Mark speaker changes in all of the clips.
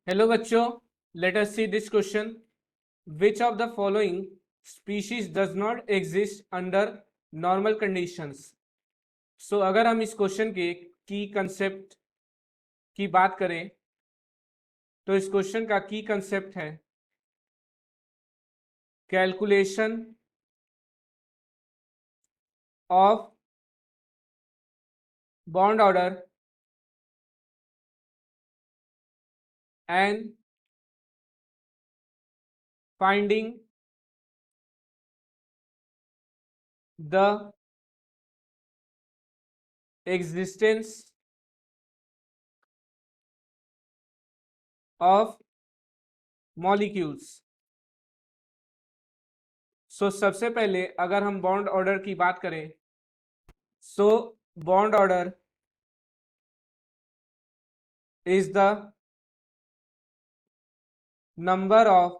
Speaker 1: Hello बच्चों, let us see this question. Which of the following species does not exist under normal conditions? So अगर हम इस question के की concept की बात करें तो इस क्वेश्चन का की कंसेप्ट है calculation of bond order and finding the existence of molecules. सो सबसे पहले अगर हम बॉन्ड ऑर्डर की बात करें so bond order is the number of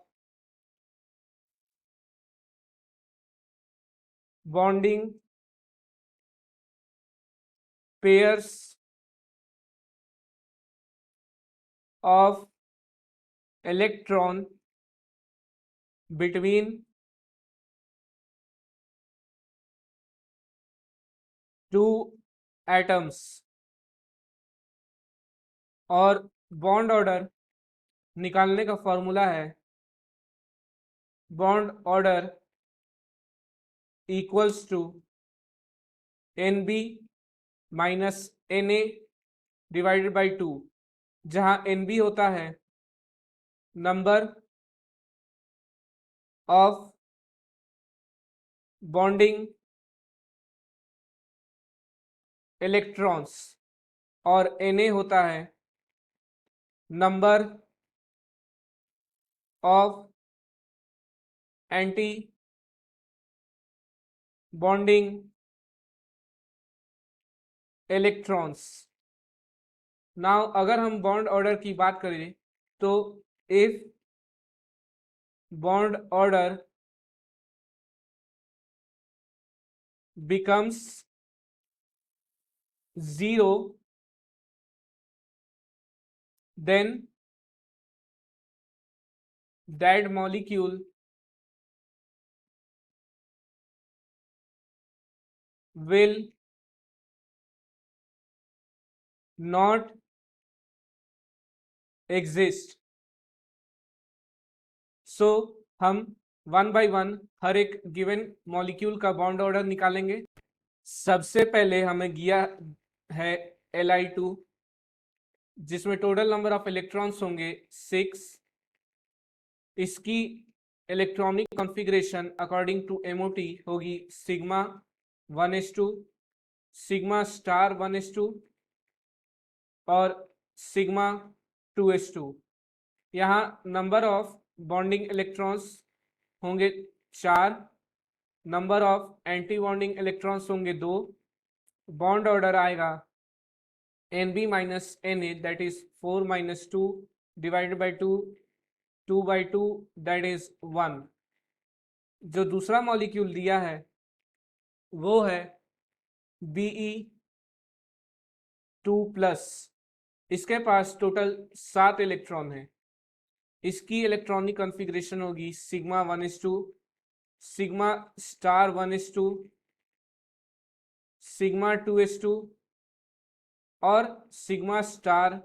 Speaker 1: bonding pairs of electron between two atoms. और बॉन्ड ऑर्डर निकालने का फॉर्मूला है bond order equals to NB minus NA divided by 2, जहां NB होता है नंबर ऑफ बॉन्डिंग इलेक्ट्रॉन्स और Na होता है नंबर ऑफ एंटी बॉन्डिंग इलेक्ट्रॉन्स. नाउ अगर हम बॉन्ड ऑर्डर की बात करें तो if bond order becomes 0 then that molecule will not exist. So हम वन बाय वन हर एक गिवन मॉलिक्यूल का बॉन्ड ऑर्डर निकालेंगे. सबसे पहले हमें दिया है Li2 जिसमें टोटल नंबर ऑफ इलेक्ट्रॉन्स होंगे 6. इसकी electronic configuration according to MOT होगी sigma 1s2, sigma star 1s2 और सिग्मा 2s2. यहाँ नंबर ऑफ बॉन्डिंग इलेक्ट्रॉन्स होंगे 4, नंबर ऑफ एंटी बॉन्डिंग इलेक्ट्रॉन्स होंगे 2. बॉन्ड ऑर्डर आएगा NB minus NA that is 4 minus 2 divided by 2, 2 by 2 that is 1. जो दूसरा molecule दिया है वो है Be2+. इसके पास टोटल 7 इलेक्ट्रॉन है. इसकी इलेक्ट्रॉनिक कॉन्फ़िगरेशन होगी sigma 1s2, sigma star 1s2, sigma 2s2 और सिग्मा स्टार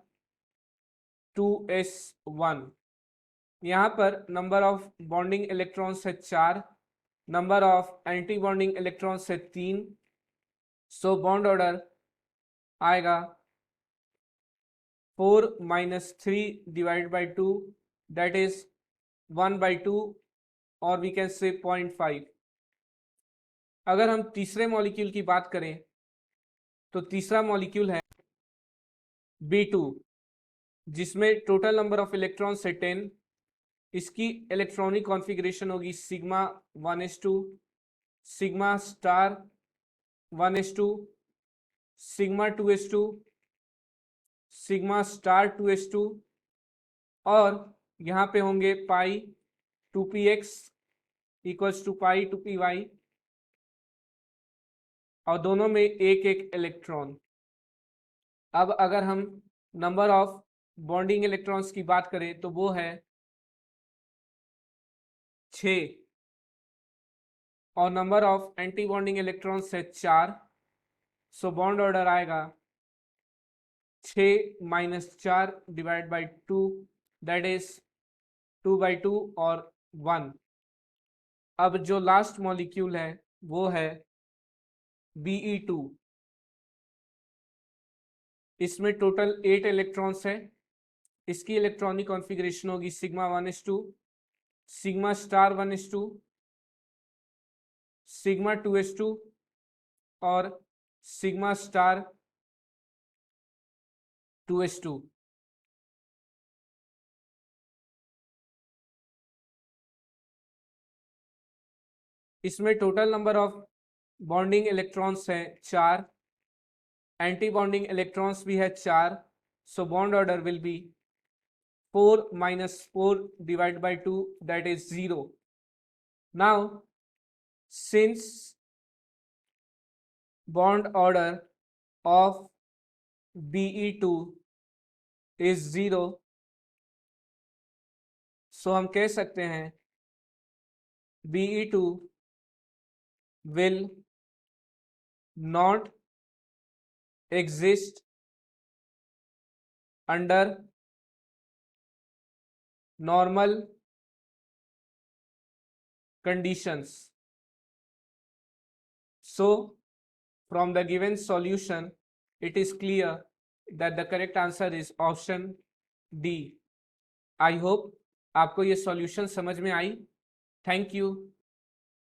Speaker 1: 2s1. यहाँ पर नंबर ऑफ बॉन्डिंग इलेक्ट्रॉन्स है 4, नंबर ऑफ एंटी बॉन्डिंग इलेक्ट्रॉन्स है 3. सो बॉन्ड ऑर्डर आएगा 4 minus 3 divide by 2 that is 1 by 2 और वी कैन से 0.5. अगर हम तीसरे मॉलिक्यूल की बात करें तो तीसरा मॉलिक्यूल है B2 जिसमें टोटल नंबर ऑफ इलेक्ट्रॉन्स है 10. इसकी इलेक्ट्रॉनिक कॉन्फ़िगरेशन होगी sigma 1s2, sigma star 1s2, sigma 2s2, sigma star 2s2 और यहाँ पे होंगे पाई 2px equals to pi 2py और दोनों में एक एक इलेक्ट्रॉन. अब अगर हम नंबर ऑफ बॉन्डिंग इलेक्ट्रॉन्स की बात करें तो वो है 6 और नंबर ऑफ एंटी बॉन्डिंग इलेक्ट्रॉन्स है 4। सो बॉन्ड ऑर्डर आएगा 6 minus 4 divide by 2, that is 2/2 और 1। अब जो लास्ट मॉलिक्यूल है वो है Be2। इसमें टोटल 8 इलेक्ट्रॉन्स है। इसकी इलेक्ट्रॉनिक कॉन्फ़िगरेशन होगी sigma 1s2, sigma star 1s2, sigma 2s2 और सिग्मा स्टार 2s2। इसमें total number of bonding electrons है 4, एंटी बॉन्डिंग इलेक्ट्रॉन्स भी है 4। So bond order will be 4 minus 4 divided by 2, that is 0. Now since bond order of Be2 is 0, so हम कह सकते हैं Be2 will not exist under normal conditions. So from the given solution it is clear that the correct answer is option D. I hope आपको ये solution समझ में आई। Thank you.